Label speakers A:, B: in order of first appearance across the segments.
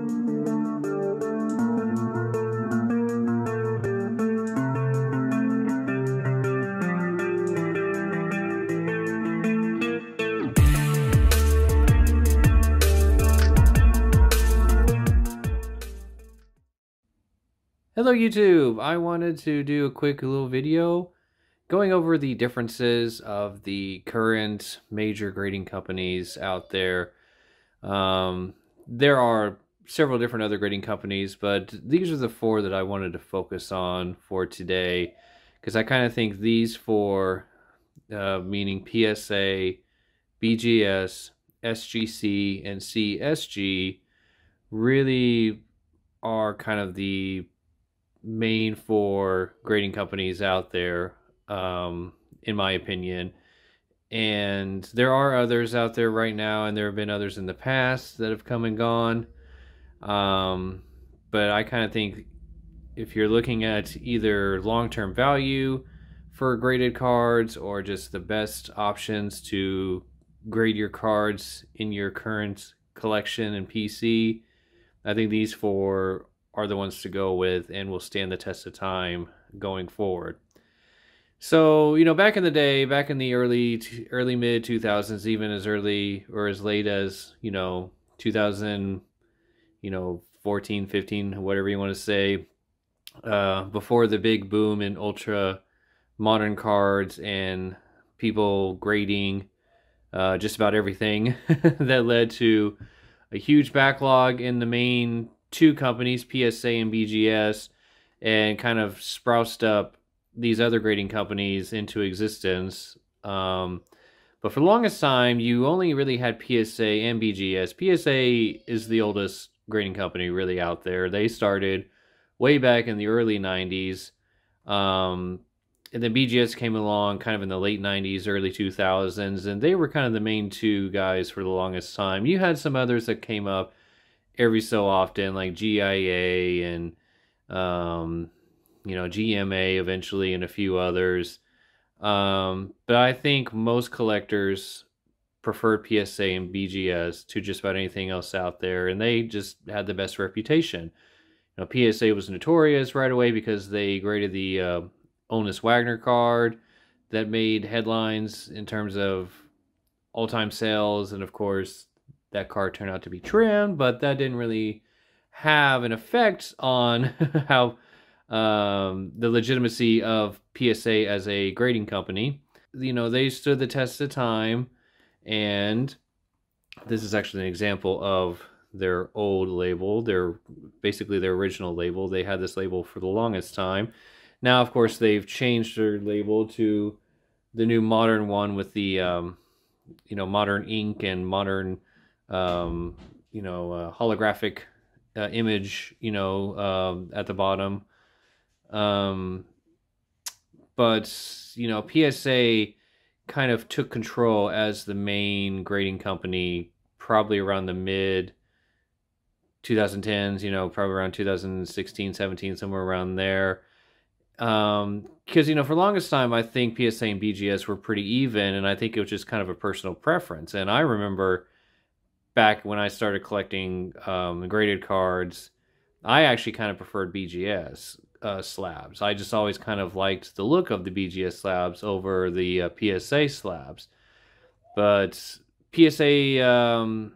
A: Hello YouTube! I wanted to do a quick little video going over the differences of the current major grading companies out there. There are several different other grading companies, but these are the four that I wanted to focus on for today, because I kind of think these four, meaning PSA, BGS, SGC, and CSG, really are kind of the main four grading companies out there, in my opinion. And there are others out there right now, and there have been others in the past that have come and gone. But I kind of think if you're looking at either long-term value for graded cards or just the best options to grade your cards in your current collection and PC, I think these four are the ones to go with and will stand the test of time going forward. So, back in the day, back in the early mid 2000s, even as early or as late as, 2000, 14, 15, whatever you want to say, before the big boom in ultra modern cards and people grading just about everything that led to a huge backlog in the main two companies, PSA and BGS, and kind of sprouted up these other grading companies into existence. But for the longest time, you only really had PSA and BGS. PSA is the oldest grading company really out there. They started way back in the early 90s. And then BGS came along kind of in the late 90s, early 2000s, and they were kind of the main two guys for the longest time. You had some others that came up every so often, like GIA and GMA eventually, and a few others. But I think most collectors preferred PSA and BGS to just about anything else out there, and they just had the best reputation. PSA was notorious right away because they graded the Honus Wagner card that made headlines in terms of all-time sales, and of course that card turned out to be trimmed, but that didn't really have an effect on how the legitimacy of PSA as a grading company. They stood the test of time, and this is actually an example of their old label. Basically their original label. They had this label for the longest time. Now, of course, they've changed their label to the new modern one with the modern ink and modern holographic image, at the bottom. But PSA kind of took control as the main grading company probably around the mid 2010s, probably around 2016, 17, somewhere around there. Because, for the longest time, I think PSA and BGS were pretty even, and I think it was just kind of a personal preference. And I remember back when I started collecting graded cards, I actually kind of preferred BGS slabs. I just always kind of liked the look of the BGS slabs over the PSA slabs. But PSA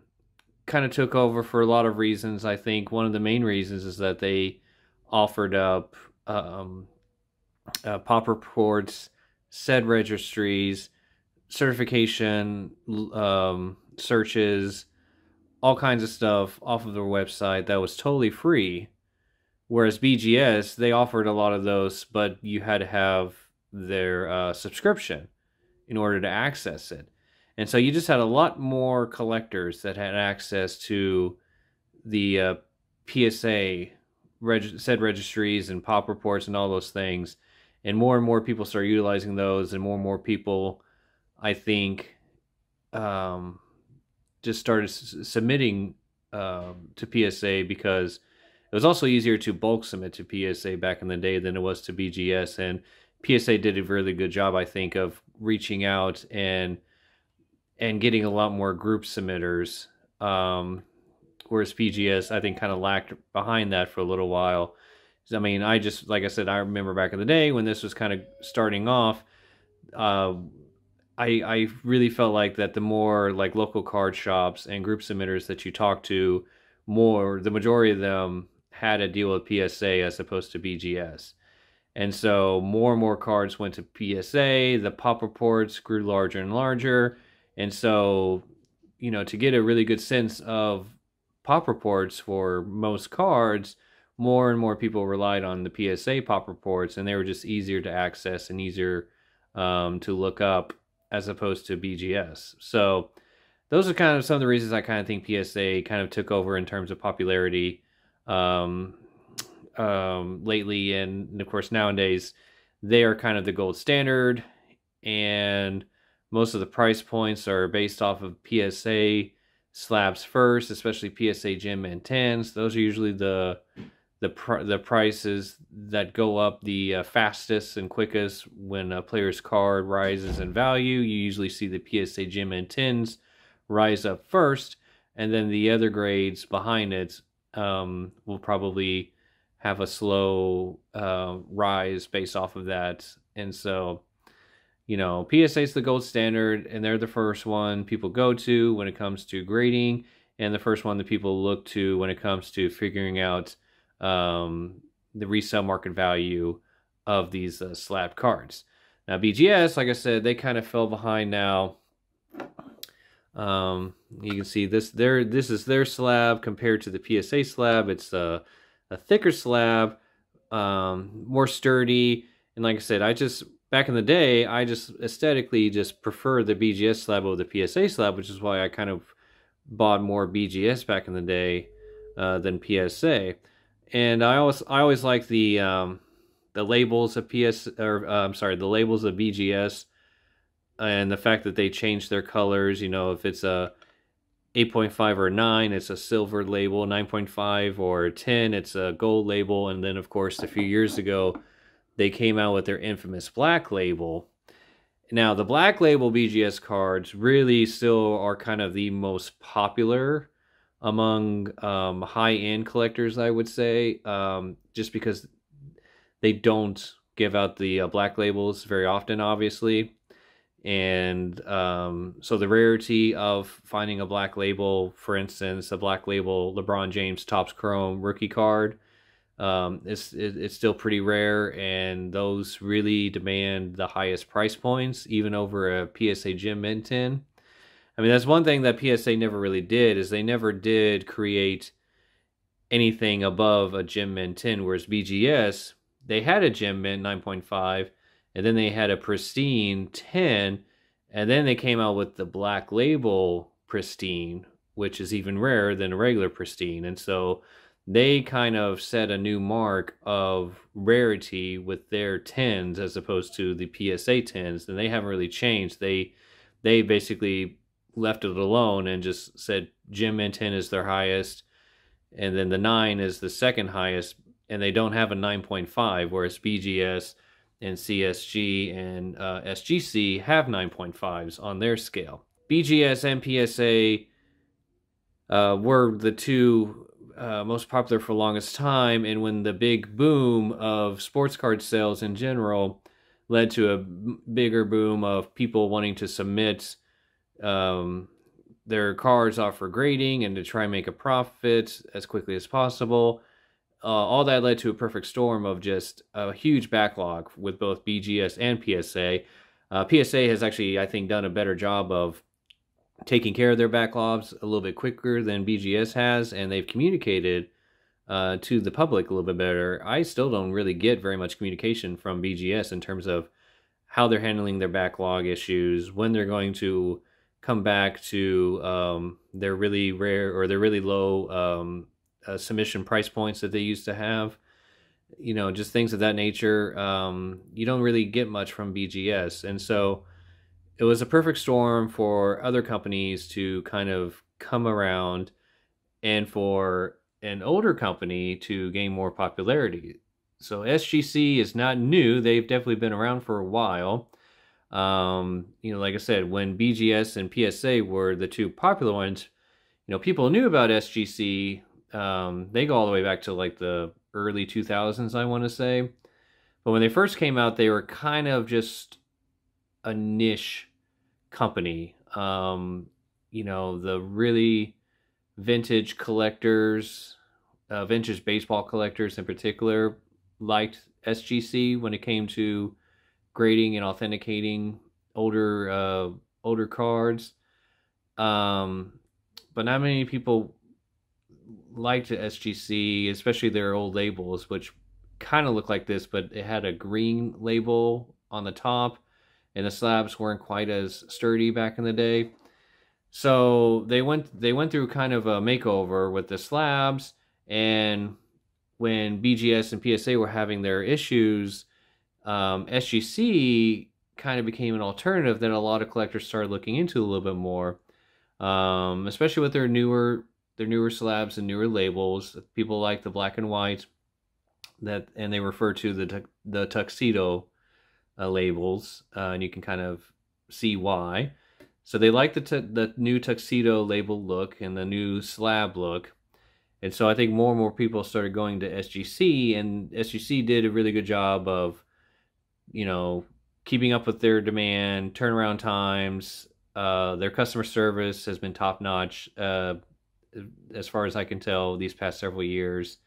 A: kind of took over for a lot of reasons. I think one of the main reasons is that they offered up pop reports, SED registries, certification searches, all kinds of stuff off of their website that was totally free. Whereas BGS, they offered a lot of those, but you had to have their subscription in order to access it. And so you just had a lot more collectors that had access to the PSA SED registries and pop reports and all those things. And more people started utilizing those, and more people, I think, just started submitting to PSA, because it was also easier to bulk submit to PSA back in the day than it was to BGS. And PSA did a really good job, I think, of reaching out and getting a lot more group submitters. whereas BGS, I think, kind of lagged behind that for a little while. I mean, like I said, I remember back in the day when this was kind of starting off, uh, I really felt like that the more like local card shops and group submitters that you talk to, the majority of them had a deal with PSA as opposed to BGS. And so more and more cards went to PSA, the pop reports grew larger and larger. And so, to get a really good sense of pop reports for most cards, more and more people relied on the PSA pop reports, and they were just easier to access and easier to look up as opposed to BGS. So those are kind of some of the reasons I kind of think PSA kind of took over in terms of popularity lately. And of course, nowadays, they are kind of the gold standard, and most of the price points are based off of PSA slabs first, especially PSA Gem Man 10s. Those are usually the prices that go up the fastest and quickest when a player's card rises in value. You usually see the PSA Gem Man 10s rise up first, and then the other grades behind it will probably have a slow rise based off of that. And so, PSA is the gold standard, and they're the first one people go to when it comes to grading, and the first one that people look to when it comes to figuring out the resale market value of these slab cards. Now, BGS, like I said, they kind of fell behind now. You can see this is their slab compared to the PSA slab. It's a thicker slab, more sturdy, and like I said, back in the day, I just aesthetically just prefer the BGS slab over the PSA slab, which is why I kind of bought more BGS back in the day than PSA. And I always like the labels of the labels of BGS, and the fact that they change their colors. If it's a 8.5 or 9, it's a silver label. 9.5 or 10, it's a gold label. And then, of course, a few years ago, they came out with their infamous black label. Now, the black label BGS cards really still are kind of the most popular among high-end collectors, I would say, just because they don't give out the black labels very often, obviously. And so the rarity of finding a black label, for instance, a black label LeBron James Topps Chrome rookie card, it's still pretty rare, and those really demand the highest price points, even over a PSA Gem Mint 10. I mean, that's one thing that PSA never really did, is they never did create anything above a Gem Mint 10, whereas BGS, they had a Gem Mint 9.5, and then they had a Pristine 10, and then they came out with the Black Label Pristine, which is even rarer than a regular Pristine. And so they kind of set a new mark of rarity with their 10s as opposed to the PSA 10s, and they haven't really changed. They basically left it alone and just said Gem Mint 10 is their highest, and then the 9 is the second highest, and they don't have a 9.5, whereas BGS and CSG and SGC have 9.5s on their scale. BGS and PSA were the two most popular for the longest time, and when the big boom of sports card sales in general led to a bigger boom of people wanting to submit their cards off for grading and to try and make a profit as quickly as possible, all that led to a perfect storm of just a huge backlog with both BGS and PSA. PSA has actually, I think, done a better job of taking care of their backlogs a little bit quicker than BGS has, and they've communicated to the public a little bit better. I still don't really get very much communication from BGS in terms of how they're handling their backlog issues, when they're going to come back to their really rare or their really low submission price points that they used to have. Just things of that nature. You don't really get much from BGS. And so it was a perfect storm for other companies to kind of come around and for an older company to gain more popularity. So SGC is not new. They've definitely been around for a while. Like I said, when BGS and PSA were the two popular ones, people knew about SGC. They go all the way back to like the early 2000s, I want to say. But when they first came out, they were kind of just a niche company. The really vintage collectors, vintage baseball collectors in particular, liked SGC when it came to grading and authenticating older cards. But not many people liked SGC, especially their old labels, which kind of looked like this, but it had a green label on the top, and the slabs weren't quite as sturdy back in the day. So they went through kind of a makeover with the slabs, and when BGS and PSA were having their issues, SGC kind of became an alternative that a lot of collectors started looking into a little bit more, especially with their newer slabs and newer labels. People like the black and white, and they refer to the tuxedo labels, and you can kind of see why. So they like the new tuxedo label look and the new slab look. And so I think more and more people started going to SGC, and SGC did a really good job of, keeping up with their demand, turnaround times. Their customer service has been top notch, as far as I can tell, these past several years.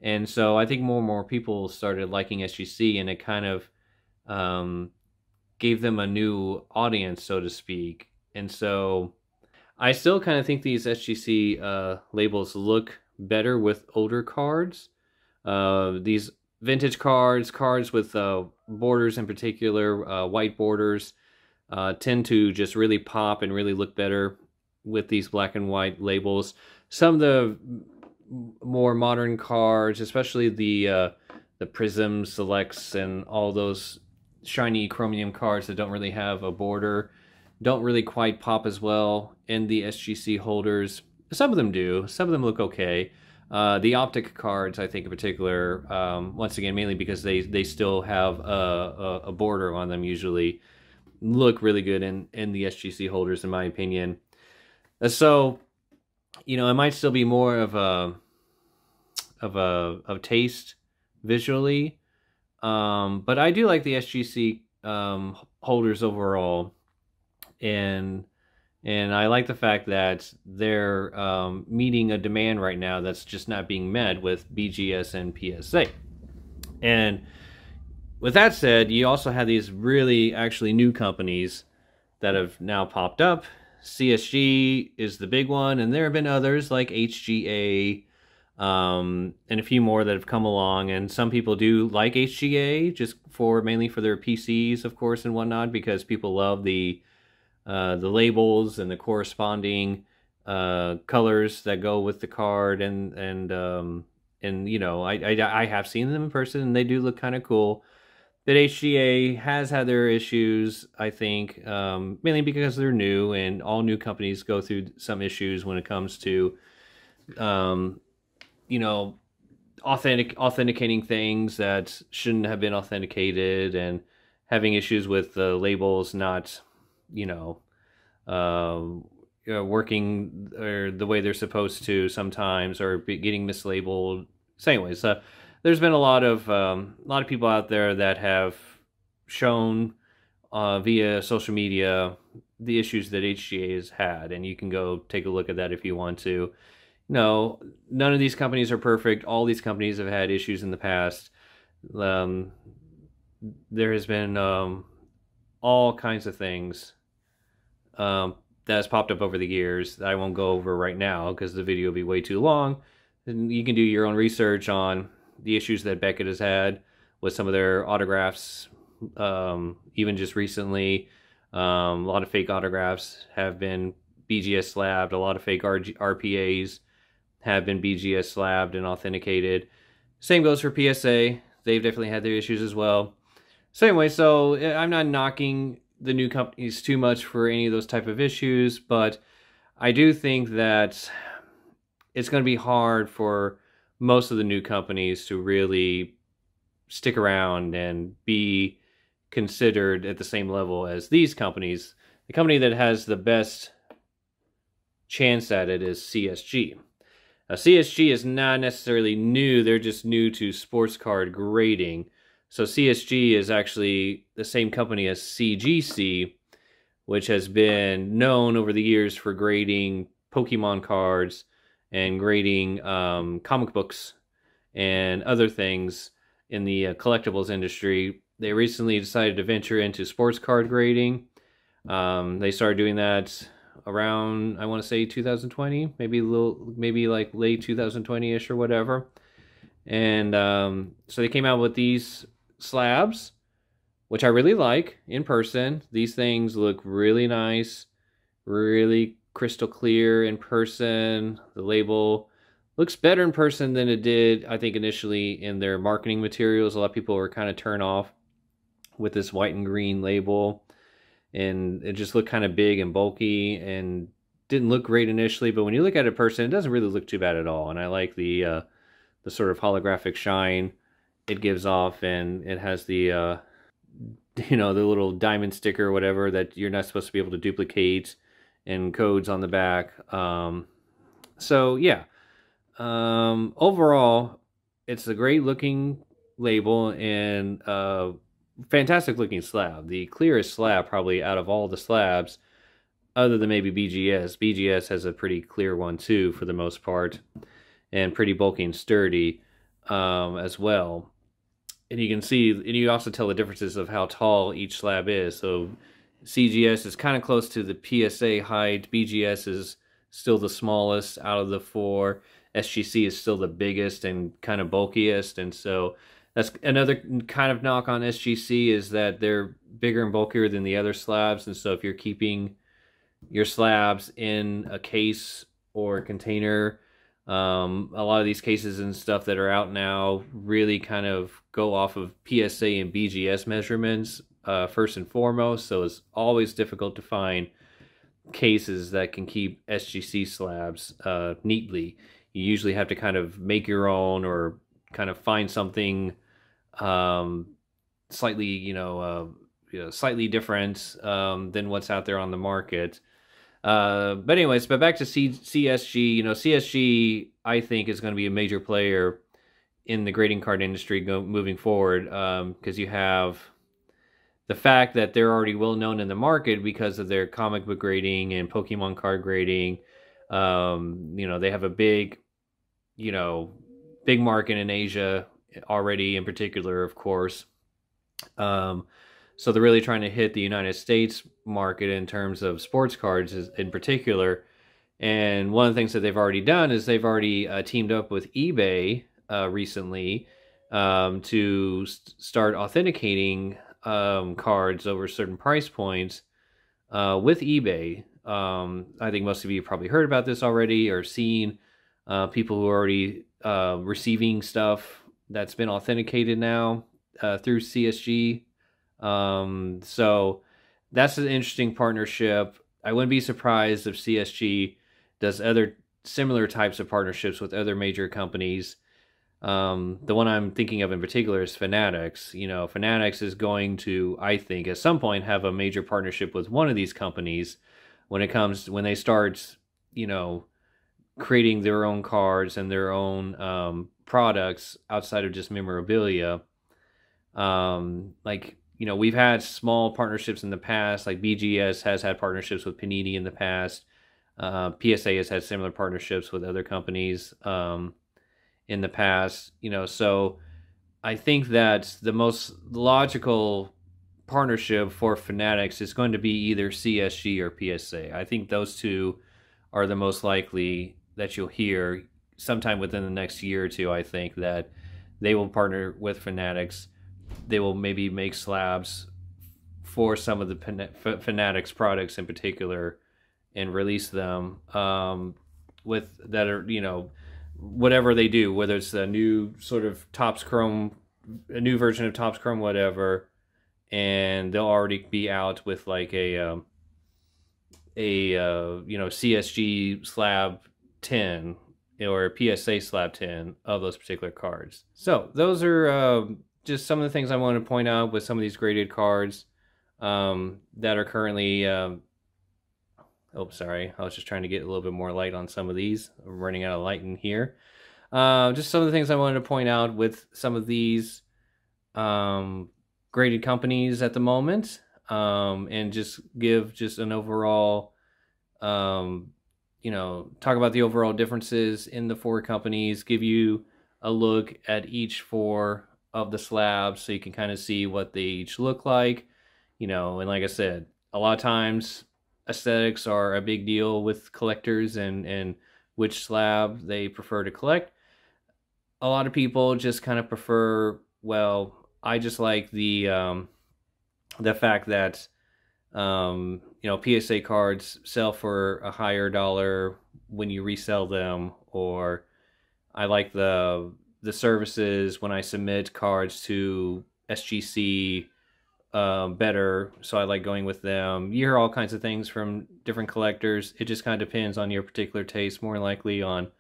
A: And so I think more and more people started liking SGC, and it kind of gave them a new audience, so to speak. And so I still kind of think these SGC labels look better with older cards. These vintage cards with borders in particular, white borders, tend to just really pop and really look better with these black and white labels. Some of the more modern cards, especially the Prism Selects and all those shiny chromium cards that don't really have a border, don't really quite pop as well in the SGC holders. Some of them do. Some of them look okay. The Optic cards, I think in particular, once again, mainly because they still have a border on them, usually look really good in the SGC holders, in my opinion. So, it might still be more of a taste visually, but I do like the SGC holders overall, and I like the fact that they're meeting a demand right now that's just not being met with BGS and PSA. And with that said, you also have these really actually new companies that have now popped up. CSG is the big one, and there have been others like HGA, and a few more that have come along. And some people do like HGA just mainly for their PCs, of course, and whatnot, because people love the labels and the corresponding colors that go with the card, and I have seen them in person, and they do look kind of cool. But HGA has had their issues, I think, mainly because they're new, and all new companies go through some issues when it comes to, authenticating things that shouldn't have been authenticated, and having issues with the labels not, working or the way they're supposed to sometimes, or getting mislabeled. So anyways, there's been a lot of people out there that have shown via social media the issues that HGA has had, and you can go take a look at that if you want to. No, none of these companies are perfect. All these companies have had issues in the past. There has been all kinds of things that has popped up over the years that I won't go over right now because the video will be way too long. And you can do your own research on the issues that Beckett has had with some of their autographs, even just recently. A lot of fake autographs have been BGS slabbed. A lot of fake RPAs have been BGS slabbed and authenticated. Same goes for PSA. They've definitely had their issues as well. So anyway, I'm not knocking the new companies too much for any of those type of issues, but I do think that it's going to be hard for most of the new companies to really stick around and be considered at the same level as these companies. The company that has the best chance at it is CSG. CSG is not necessarily new, they're just new to sports card grading. So CSG is actually the same company as CGC, which has been known over the years for grading Pokemon cards and grading comic books and other things in the collectibles industry. They recently decided to venture into sports card grading. They started doing that around, I want to say 2020, maybe like late 2020-ish or whatever. And so they came out with these slabs, which I really like in person. These things look really nice, really crystal clear in person. The label looks better in person than it did, I think, initially in their marketing materials. A lot of people were kind of turned off with this white and green label, and it just looked kind of big and bulky and didn't look great initially, but when you look at it in person, it doesn't really look too bad at all. And I like the sort of holographic shine it gives off, and it has the the little diamond sticker or whatever that you're not supposed to be able to duplicate, and codes on the back. So yeah, overall, it's a great looking label and fantastic looking slab. The clearest slab probably out of all the slabs, other than maybe BGS. BGS has a pretty clear one too for the most part, and pretty bulky and sturdy as well. And you can see, and you also tell the differences of how tall each slab is. So CGS is kind of close to the PSA height. BGS is still the smallest out of the four. SGC is still the biggest and kind of bulkiest. And so that's another kind of knock on SGC, is that they're bigger and bulkier than the other slabs. And so if you're keeping your slabs in a case or a container, a lot of these cases and stuff that are out now really kind of go off of PSA and BGS measurements first and foremost. So it's always difficult to find cases that can keep SGC slabs neatly. You usually have to kind of make your own, or kind of find something slightly, slightly different than what's out there on the market. But anyways, back to CSG. CSG, I think, is going to be a major player in the grading card industry moving forward, because you have the fact that they're already well known in the market because of their comic book grading and Pokemon card grading. They have a big market in Asia already, in particular, of course. So they're really trying to hit the United States market in terms of sports cards in particular. And one of the things that they've already done is they've already teamed up with eBay recently to start authenticating cards over certain price points with eBay. I think most of you probably heard about this already, or seen people who are already receiving stuff that's been authenticated now through CSG. So that's an interesting partnership. I wouldn't be surprised if CSG does other similar types of partnerships with other major companies. The one I'm thinking of in particular is Fanatics. Fanatics is going to, I think, at some point have a major partnership with one of these companies when they start, creating their own cards and their own products outside of just memorabilia. We've had small partnerships in the past, like BGS has had partnerships with Panini in the past. PSA has had similar partnerships with other companies in the past. So I think that the most logical partnership for Fanatics is going to be either CSG or PSA. I think those two are the most likely that you'll hear sometime within the next year or two. I think that they will partner with Fanatics. They will maybe make slabs for some of the Fanatics products in particular and release them with that are, whatever they do, whether it's a new sort of Topps Chrome, a new version of Topps Chrome, whatever, and they'll already be out with like a CSG slab 10 or a PSA slab 10 of those particular cards. So those are just some of the things I want to point out with some of these graded cards that are currently Oh, sorry. I was just trying to get a little bit more light on some of these. I'm running out of light in here. Just some of the things I wanted to point out with some of these graded companies at the moment, and just give just an overall, talk about the overall differences in the 4 companies, give you a look at each 4 of the slabs so you can kind of see what they each look like, and like I said, a lot of times aesthetics are a big deal with collectors and which slab they prefer to collect. A lot of people just kind of prefer, well, I just like the fact that PSA cards sell for a higher dollar when you resell them, or I like the services when I submit cards to SGC better, so I like going with them. You hear all kinds of things from different collectors. It just kind of depends on your particular taste, more likely on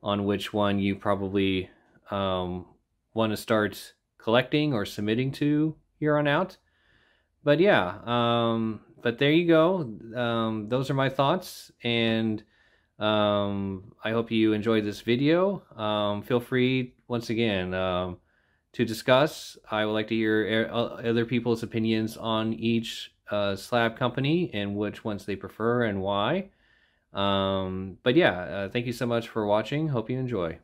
A: which one you probably want to start collecting or submitting to here on out. But yeah, but there you go. Those are my thoughts, and I hope you enjoyed this video. Feel free, once again, to discuss. I would like to hear other people's opinions on each slab company and which ones they prefer and why. But yeah, thank you so much for watching. Hope you enjoy.